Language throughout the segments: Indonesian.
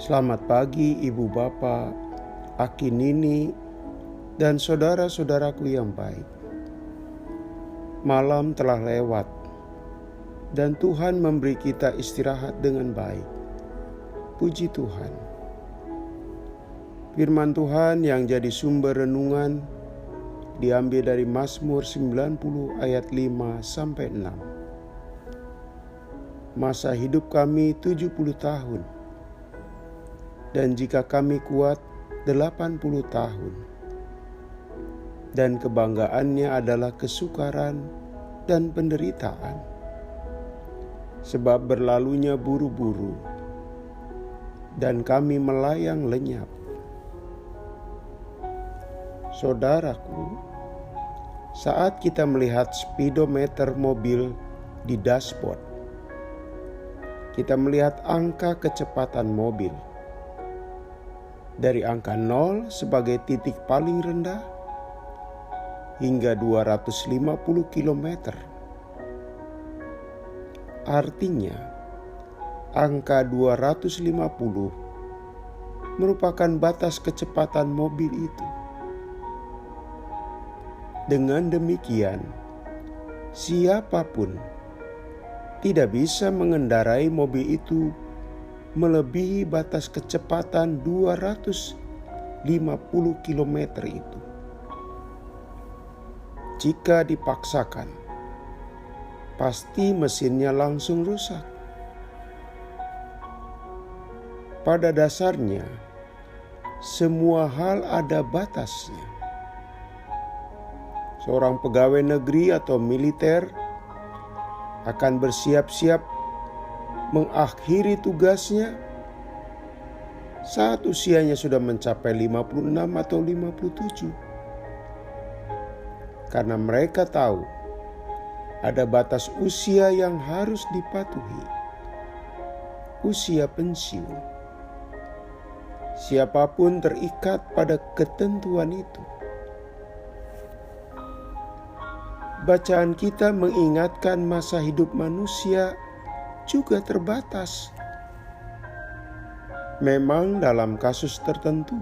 Selamat pagi Ibu Bapak, Aki Nini, dan saudara-saudaraku yang baik. Malam telah lewat, dan Tuhan memberi kita istirahat dengan baik. Puji Tuhan. Firman Tuhan yang jadi sumber renungan diambil dari Mazmur 90 ayat 5-6. Masa hidup kami 70 tahun, dan jika kami kuat 80 tahun. Dan kebanggaannya adalah kesukaran dan penderitaan, sebab berlalunya buru-buru, dan kami melayang lenyap. Saudaraku, saat kita melihat speedometer mobil di dashboard, kita melihat angka kecepatan mobil. Dari angka 0 sebagai titik paling rendah hingga 250 km. Artinya, angka 250 merupakan batas kecepatan mobil itu. Dengan demikian, siapapun tidak bisa mengendarai mobil itu melebihi batas kecepatan 250 km itu. Jika dipaksakan, pasti mesinnya langsung rusak. Pada dasarnya, semua hal ada batasnya. Seorang pegawai negeri atau militer akan bersiap-siap mengakhiri tugasnya saat usianya sudah mencapai 56 atau 57. Karena mereka tahu ada batas usia yang harus dipatuhi, usia pensiun. Siapapun terikat pada ketentuan itu. Bacaan kita mengingatkan masa hidup manusia juga terbatas. Memang dalam kasus tertentu,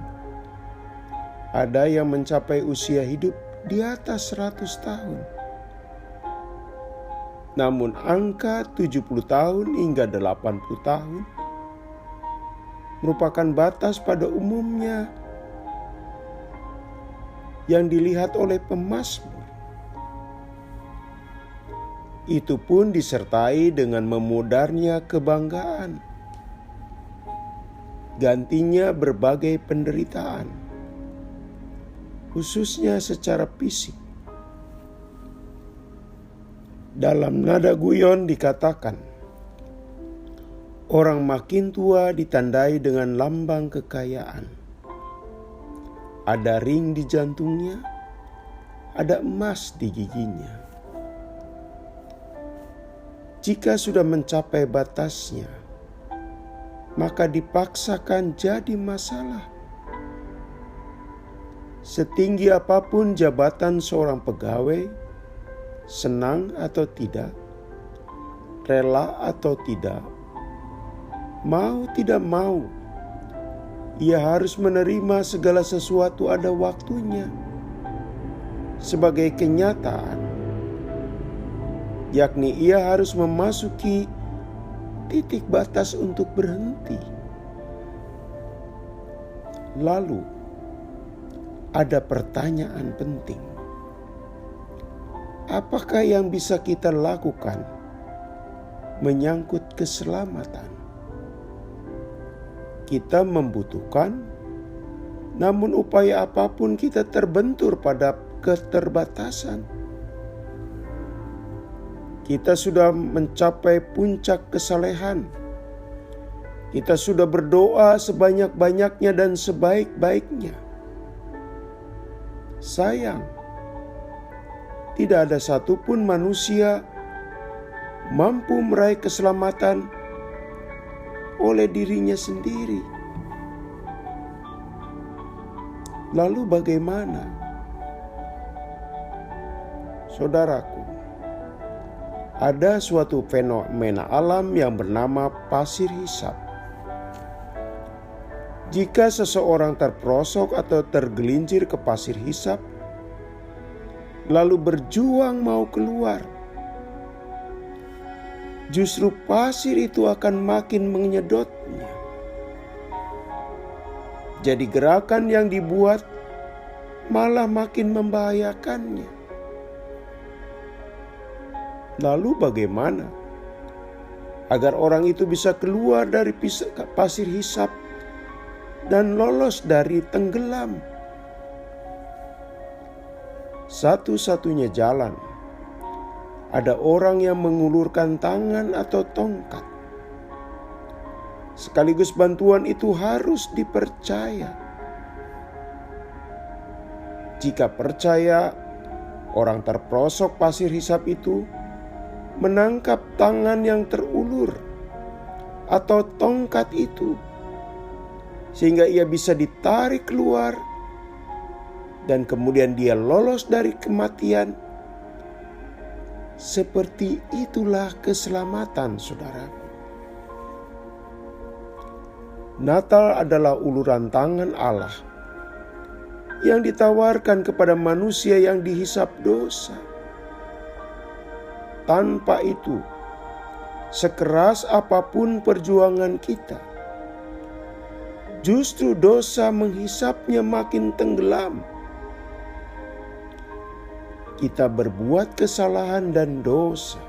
ada yang mencapai usia hidup di atas 100 tahun. Namun angka 70 tahun hingga 80 tahun merupakan batas pada umumnya yang dilihat oleh pemazmur. Itu pun disertai dengan memudarnya kebanggaan. Gantinya berbagai penderitaan, khususnya secara fisik. Dalam nada guyon dikatakan, orang makin tua ditandai dengan lambang kekayaan. Ada ring di jantungnya, ada emas di giginya. Jika sudah mencapai batasnya, maka dipaksakan jadi masalah. Setinggi apapun jabatan seorang pegawai, senang atau tidak, rela atau tidak, mau tidak mau, ia harus menerima segala sesuatu ada waktunya sebagai kenyataan. Yakni ia harus memasuki titik batas untuk berhenti. Lalu, ada pertanyaan penting. Apakah yang bisa kita lakukan menyangkut keselamatan? Kita membutuhkan, namun upaya apapun kita terbentur pada keterbatasan. Kita sudah mencapai puncak kesalehan. Kita sudah berdoa sebanyak-banyaknya dan sebaik-baiknya. Sayang, tidak ada satupun manusia mampu meraih keselamatan oleh dirinya sendiri. Lalu bagaimana? Saudaraku, ada suatu fenomena alam yang bernama pasir hisap. Jika seseorang terperosok atau tergelincir ke pasir hisap, lalu berjuang mau keluar, justru pasir itu akan makin menyedotnya. Jadi gerakan yang dibuat malah makin membahayakannya. Lalu bagaimana agar orang itu bisa keluar dari pasir hisap dan lolos dari tenggelam? Satu-satunya jalan, ada orang yang mengulurkan tangan atau tongkat. Sekaligus bantuan itu harus dipercaya. Jika percaya, orang terperosok pasir hisap itu menangkap tangan yang terulur atau tongkat itu, sehingga ia bisa ditarik keluar dan kemudian dia lolos dari kematian. Seperti itulah keselamatan, saudara. Natal adalah uluran tangan Allah yang ditawarkan kepada manusia yang dihisap dosa. Tanpa itu, sekeras apapun perjuangan kita, justru dosa menghisapnya makin tenggelam. Kita berbuat kesalahan dan dosa.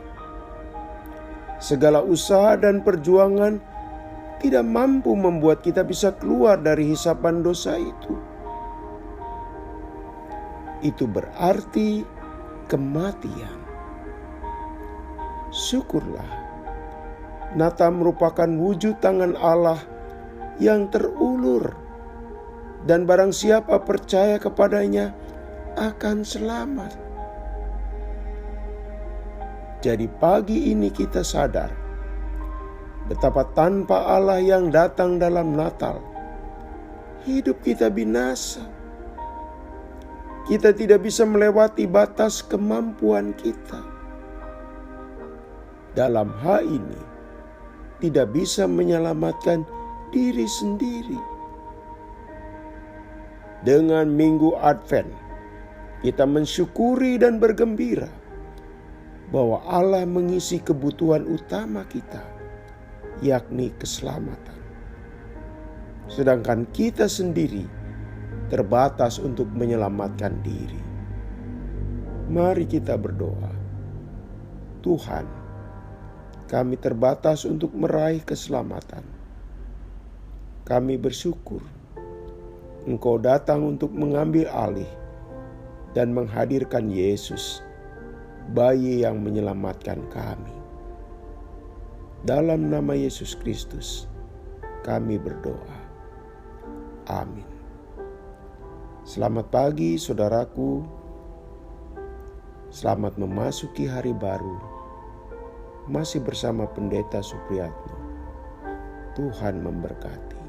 Segala usaha dan perjuangan tidak mampu membuat kita bisa keluar dari hisapan dosa itu. Itu berarti kematian. Syukurlah, Natal merupakan wujud tangan Allah yang terulur, dan barang siapa percaya kepadanya akan selamat. Jadi pagi ini kita sadar betapa tanpa Allah yang datang dalam Natal, hidup kita binasa. Kita tidak bisa melewati batas kemampuan kita. Dalam hal ini, tidak bisa menyelamatkan diri sendiri. Dengan Minggu Advent, kita mensyukuri dan bergembira bahwa Allah mengisi kebutuhan utama kita, yakni keselamatan. Sedangkan kita sendiri terbatas untuk menyelamatkan diri. Mari kita berdoa. Tuhan, kami terbatas untuk meraih keselamatan. Kami bersyukur Engkau datang untuk mengambil alih dan menghadirkan Yesus, bayi yang menyelamatkan kami. Dalam nama Yesus Kristus, kami berdoa. Amin. Selamat pagi, saudaraku. Selamat memasuki hari baru. Masih bersama Pendeta Supriyatno. Tuhan memberkati.